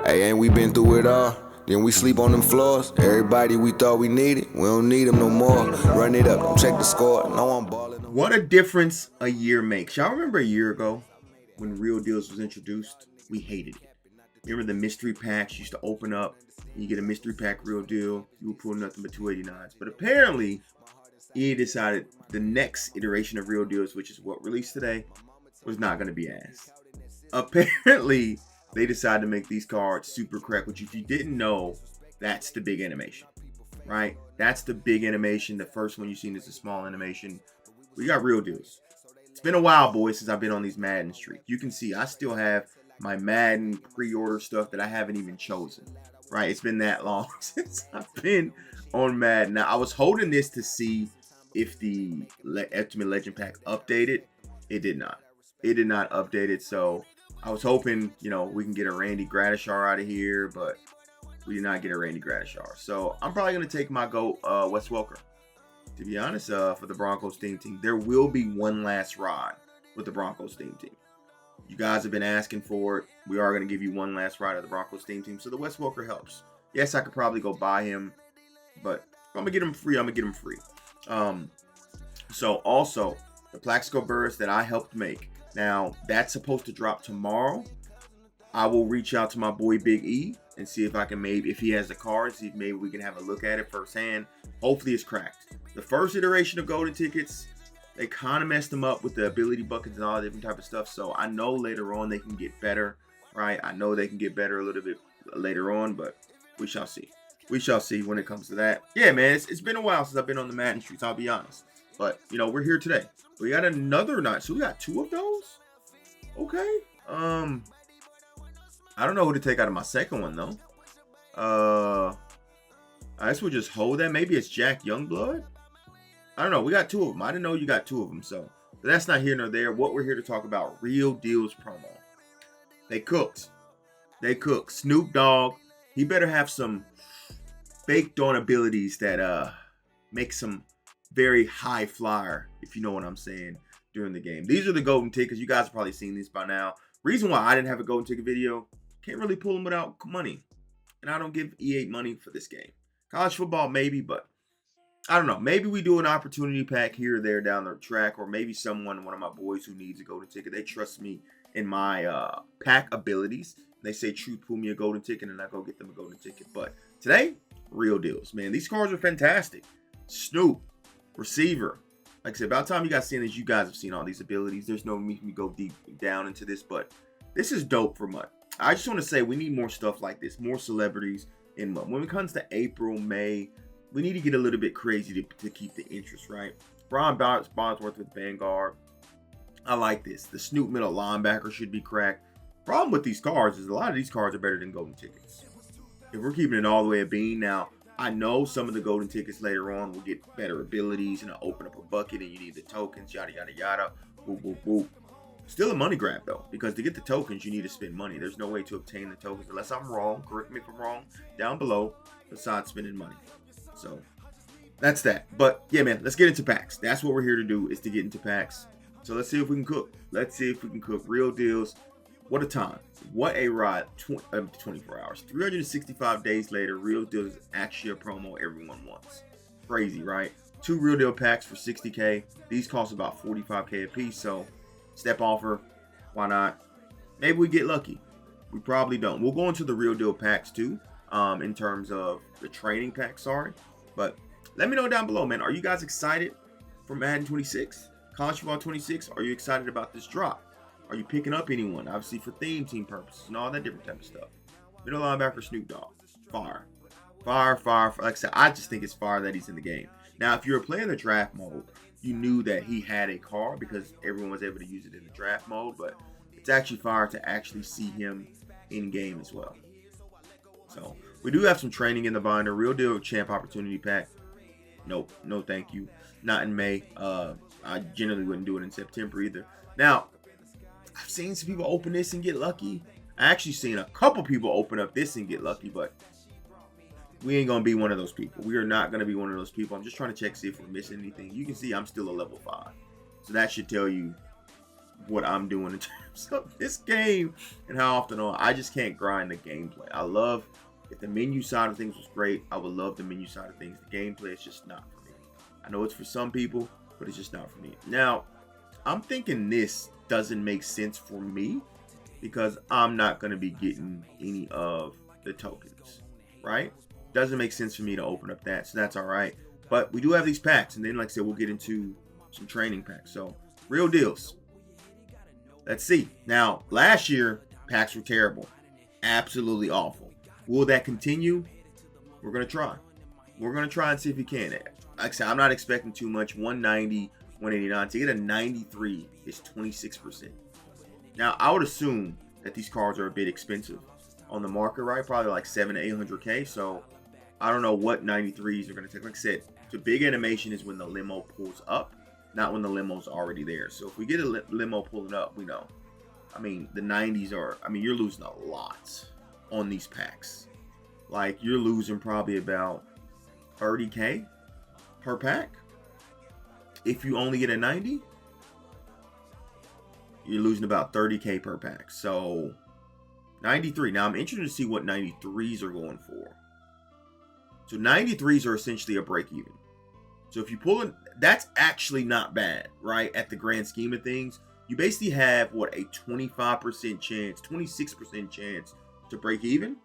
Hey, ain't we been through it all? Then we sleep on them floors. Everybody we thought we needed, we don't need them no more. Run it up, don't check the score. No, I'm balling. What a difference a year makes. Y'all remember a year ago when Real Deals was introduced? We hated it. Remember the mystery packs used to open up and you get a mystery pack Real Deal. You would pull nothing but 289s. But apparently, EA decided the next iteration of Real Deals, which is what released today, was not going to be ass. Apparently, they decided to make these cards super cracked, which if you didn't know, that's the big animation, right? That's the big animation. The first one you've seen is a small animation. We got Real Deals. It's been a while, boys, since I've been on these Madden streaks. You can see I still have my Madden pre-order stuff that I haven't even chosen, right? It's been that long since I've been on Madden. Now, I was holding this to see if the Ultimate Legend Pack updated. It did not. It did not update it, so I was hoping, we can get a Randy Gradishar out of here, but we did not get a Randy Gradishar. So I'm probably going to take my GOAT, Wes Welker. To be honest, for the Broncos theme team, there will be one last ride with the Broncos theme team. You guys have been asking for it. We are going to give you one last ride of the Broncos theme team. So the Wes Welker helps. Yes, I could probably go buy him, but if I'm going to get him free, I'm going to get him free. So also, the Plaxico Burris that I helped make. Now, that's supposed to drop tomorrow. I will reach out to my boy Big E and see if I can if he has the card, see if maybe we can have a look at it firsthand. Hopefully it's cracked. The first iteration of Golden Tickets, they kind of messed them up with the ability buckets and all that different type of stuff. So I know later on they can get better, right? I know they can get better a little bit later on, but we shall see. We shall see when it comes to that. Yeah, man, it's been a while since I've been on the Madden streets, I'll be honest. But, we're here today. We got another night. So we got two of those? Okay. I don't know who to take out of my second one, though. I guess we'll just hold that. Maybe it's Jack Youngblood? I don't know. We got two of them. I didn't know you got two of them. So, but that's not here nor there. What we're here to talk about, Real Deals promo. They cooked. Snoop Dogg, he better have some baked on abilities that make some very high flyer, if you know what I'm saying, during the game. These are the golden tickets. You guys have probably seen these by now. Reason why I didn't have a golden ticket video, can't really pull them without money. And I don't give EA money for this game. College football, maybe, but I don't know. Maybe we do an opportunity pack here or there down the track, or maybe one of my boys who needs a golden ticket, they trust me in my pack abilities. They say, Truth, pull me a golden ticket, and I go get them a golden ticket. But today, Real Deals, man. These cards are fantastic. Snoop, receiver. Like I said, about time you guys seen this, you guys have seen all these abilities. There's no need for me to go deep down into this, but this is dope for MUT. I just want to say we need more stuff like this, more celebrities in MUT. When it comes to April, May, we need to get a little bit crazy to keep the interest, right? Brian Bosworth with Vanguard. I like this. The Snoop middle linebacker should be cracked. Problem with these cards is a lot of these cards are better than golden tickets. If we're keeping it all the way a bean now, I know some of the golden tickets later on will get better abilities and open up a bucket and you need the tokens, yada, yada, yada. Boop, boop, boop. Still a money grab, though, because to get the tokens, you need to spend money. There's no way to obtain the tokens, unless I'm wrong. Correct me if I'm wrong, down below, besides spending money. So, that's that. But, yeah, man, let's get into packs. That's what we're here to do, is to get into packs. So, let's see if we can cook. Real Deals. What a time. What a ride. 24 hours. 365 days later, Real Deals is actually a promo everyone wants. Crazy, right? 2 Real Deal packs for $60K. These cost about $45K a piece, so step offer. Why not? Maybe we get lucky. We probably don't. We'll go into the Real Deal packs too, in terms of the training pack, But let me know down below, man. Are you guys excited for Madden 26? College Football 26? Are you excited about this drop? Are you picking up anyone? Obviously for theme team purposes and all that different type of stuff. Middle linebacker Snoop Dogg. Fire. Like I said, I just think it's fire that he's in the game. Now, if you were playing the draft mode, you knew that he had a card because everyone was able to use it in the draft mode. But it's actually fire to actually see him in game as well. So, we do have some training in the binder. Real Deal Champ Opportunity Pack. Nope. No thank you. Not in May. I generally wouldn't do it in September either. Now, I've seen some people open this and get lucky. I actually seen a couple people open up this and get lucky, but we ain't going to be one of those people. We are not going to be one of those people. I'm just trying to check, see if we're missing anything. You can see I'm still a level 5. So that should tell you what I'm doing in terms of this game and how often I just can't grind the gameplay. I love, if the menu side of things was great, I would love the menu side of things. The gameplay is just not for me. I know it's for some people, but it's just not for me. Now, I'm thinking this doesn't make sense for me because I'm not going to be getting any of the tokens, right? Doesn't make sense for me to open up that, so that's all right. But we do have these packs, and then like I said, we'll get into some training packs. So real deals. Let's see. Now, last year, packs were terrible. Absolutely awful. Will that continue? We're going to try. We're going to try and see if we can. Like I said, I'm not expecting too much. 190, 189. To get a 93 is 26%. Now, I would assume that these cards are a bit expensive on the market, right? Probably like 700 to 800K. So, I don't know what 93s are going to take. Like I said, the big animation is when the limo pulls up, not when the limo's already there. So if we get a limo pulling up, we know. I mean, the 90s are, I mean, you're losing a lot on these packs. Like, you're losing probably about 30K per pack. If you only get a 90, you're losing about 30K per pack. So, 93. Now, I'm interested to see what 93s are going for. So 93s are essentially a break even. So if you pull in, that's actually not bad, right? At the grand scheme of things, you basically have what, a 25% chance, 26% chance to break even.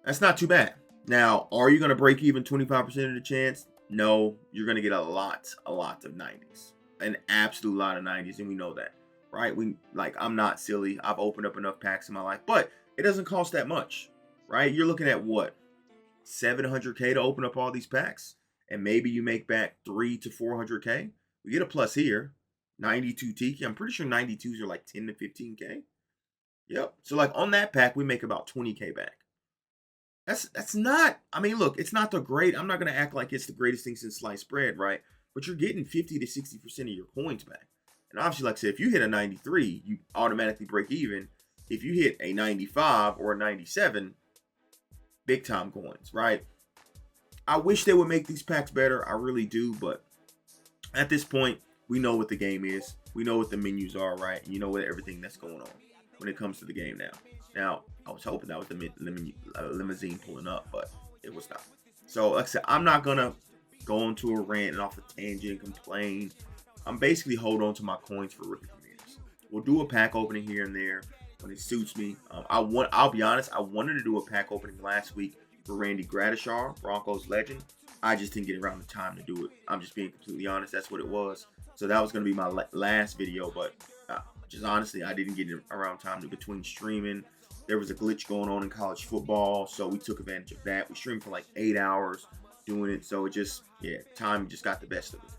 That's not too bad. Now, are you going to break even 25% of the chance? No, you're going to get a lot of 90s, an absolute lot of 90s, and we know that, right? I'm not silly. I've opened up enough packs in my life, but it doesn't cost that much. Right? You're looking at what? 700K to open up all these packs. And maybe you make back 3 to 400K. We get a plus here. 92 Tiki. I'm pretty sure 92s are like 10 to 15K. Yep. So like on that pack, we make about 20K back. That's not, I mean, look, it's not the great. I'm not going to act like it's the greatest thing since sliced bread, right? But you're getting 50 to 60% of your coins back. And obviously, like I said, if you hit a 93, you automatically break even. If you hit a 95 or a 97, big time coins, right? I wish they would make these packs better. I really do, but at this point, we know what the game is. We know what the menus are, right? You know what everything that's going on when it comes to the game now. Now, I was hoping that was the limousine pulling up, but it was not. So, like I said, I'm not going to go into a rant and off a tangent and complain. I'm basically holding on to my coins for rookie premieres. We'll do a pack opening here and there when it suits me. I'll be honest, I wanted to do a pack opening last week for Randy Gradishar, Broncos legend. I just didn't get around the time to do it. I'm just being completely honest. That's what it was. So that was going to be my last video, but just honestly, I didn't get around time to between streaming. There was a glitch going on in college football, so we took advantage of that. We streamed for like 8 hours doing it, so it just, time just got the best of it.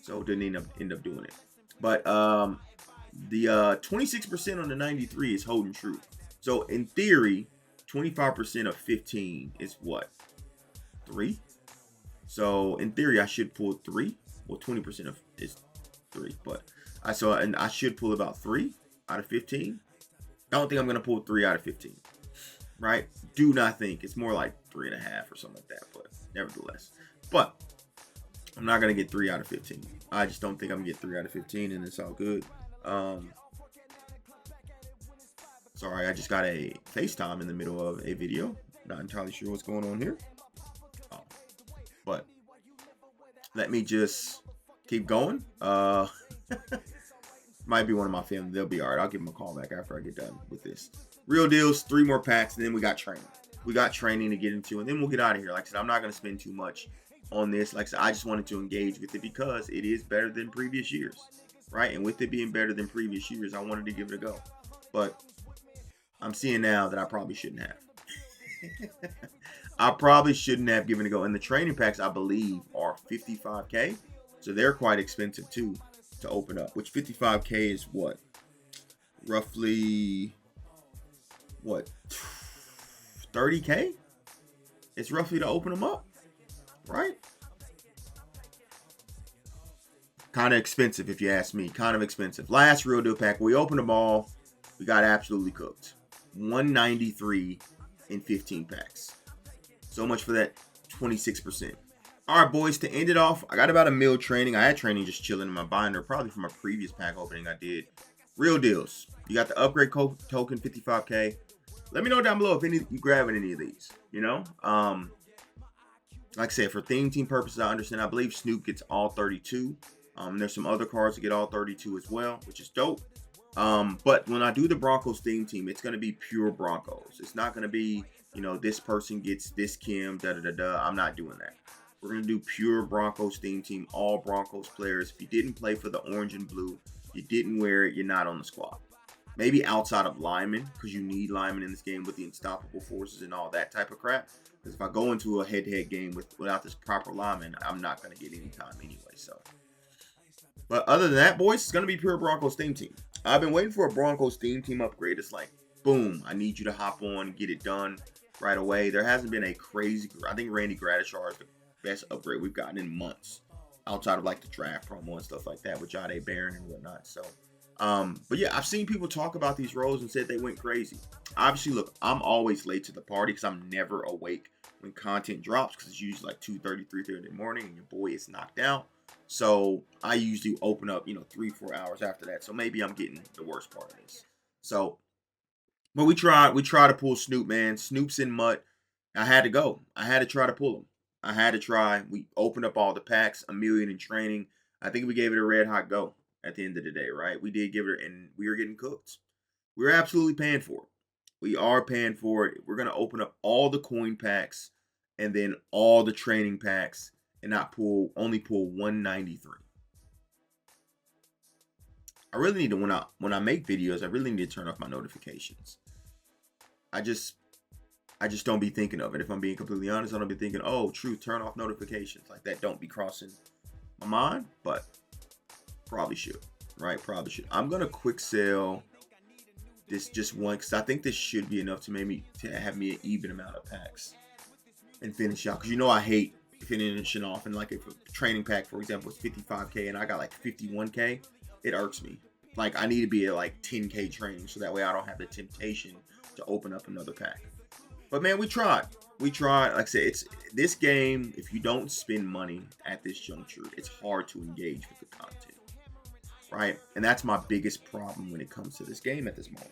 So didn't end up doing it. But the 26% on the 93 is holding true. So in theory, 25% of 15 is what? 3? So in theory, I should pull 3. Well, 20% of is 3, but I should pull about 3 out of 15. I don't think I'm gonna pull 3 out of 15. Right? Do not think. It's more like 3.5 or something like that, but nevertheless. But I'm not gonna get 3 out of 15. I just don't think I'm gonna get 3 out of 15, and it's all good. Sorry, I just got a FaceTime in the middle of a video. Not entirely sure what's going on here. But let me just keep going. Might be one of my family. They'll be all right. I'll give them a call back after I get done with this. Real deals, 3 more packs, and then we got training. We got training to get into, and then we'll get out of here. Like I said, I'm not going to spend too much on this. Like I said, I just wanted to engage with it because it is better than previous years, right? And with it being better than previous years, I wanted to give it a go. But I'm seeing now that I probably shouldn't have. I probably shouldn't have given it a go. And the training packs, I believe, are 55K. So they're quite expensive, too, to open up. Which 55K is what? Roughly, what? 30K? It's roughly to open them up, right? Kind of expensive, if you ask me. Kind of expensive. Last real deal pack, we opened them all. We got absolutely cooked. 193 in 15 packs. So much for that 26%. All right, boys, to end it off, I got about a mil training. I had training just chilling in my binder, probably from a previous pack opening I did. Real deals. You got the upgrade token, 55K. Let me know down below if you grabbing any of these, you know? Like I said, for theme team purposes, I understand. I believe Snoop gets all 32. There's some other cards that get all 32 as well, which is dope. But when I do the Broncos theme team, it's going to be pure Broncos. It's not going to be, you know, this person gets this Kim, da-da-da-da. I'm not doing that. We're going to do pure Broncos theme team, all Broncos players. If you didn't play for the orange and blue, you didn't wear it, you're not on the squad. Maybe outside of linemen, because you need linemen in this game with the unstoppable forces and all that type of crap. Because if I go into a head-to-head game without this proper lineman, I'm not going to get any time anyway. So, but other than that, boys, it's going to be pure Broncos theme team. I've been waiting for a Broncos theme team upgrade. It's like, boom, I need you to hop on and get it done right away. There hasn't been a crazy, I think Randy Gradishar is the best upgrade we've gotten in months, outside of like the draft promo and stuff like that with Jade Barron and whatnot. So, but yeah, I've seen people talk about these roles and said they went crazy. Obviously, look, I'm always late to the party because I'm never awake when content drops, because it's usually like 2:30, 3:30 in the morning and your boy is knocked out. So I usually open up, 3-4 hours after that. So maybe I'm getting the worst part of this. So, but we try to pull Snoop, man. Snoop's in mud. I had to go. I had to try to pull him. I had to try. We opened up all the packs, $1 million in training. I think we gave it a red hot go at the end of the day, right? We did give it, and we were getting cooked. We were absolutely paying for it. We are paying for it. We're going to open up all the coin packs and then all the training packs and only pull 193. I really need to, when I make videos, I really need to turn off my notifications. I just don't be thinking of it. If I'm being completely honest, I don't be thinking, oh, true, turn off notifications. Like that don't be crossing my mind, but probably should, right? Probably should. I'm going to quick sell this just one, because I think this should be enough to have me an even amount of packs and finish out. Because I hate finishing off. And like if a training pack, for example, is 55K and I got like 51K, it irks me. Like I need to be at like 10K training, so that way I don't have the temptation to open up another pack. But man, we tried. Like I said, it's this game. If you don't spend money at this juncture, it's hard to engage with the content, right? And that's my biggest problem when it comes to this game at this moment,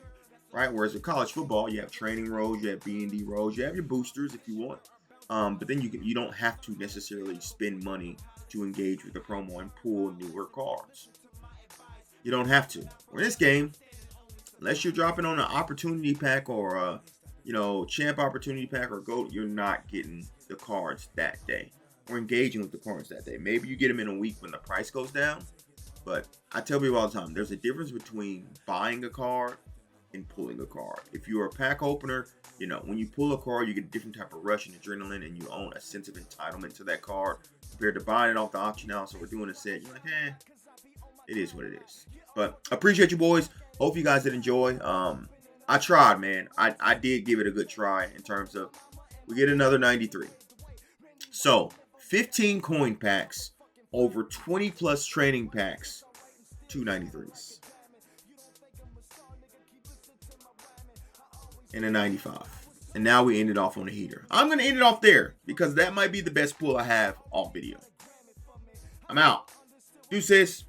right? Whereas with college football, you have training roles, you have B&D roles, you have your boosters if you want, but then you don't have to necessarily spend money to engage with the promo and pull newer cards. You don't have to. In this game, unless you're dropping on an opportunity pack or a champ opportunity pack or gold, you're not getting the cards that day or engaging with the cards that day. Maybe you get them in a week when the price goes down, but I tell people all the time, there's a difference between buying a card and pulling a card. If you're a pack opener, when you pull a card, you get a different type of rush and adrenaline, and you own a sense of entitlement to that card compared to buying it off the auction house. So we're doing a set. You're like, it is what it is. But I appreciate you, boys. Hope you guys did enjoy. I tried, man. I did give it a good try in terms of we get another 93. So 15 coin packs, over 20 plus training packs, 293s. And a 95. And now we ended off on a heater. I'm going to end it off there because that might be the best pull I have off video. I'm out. Deuces.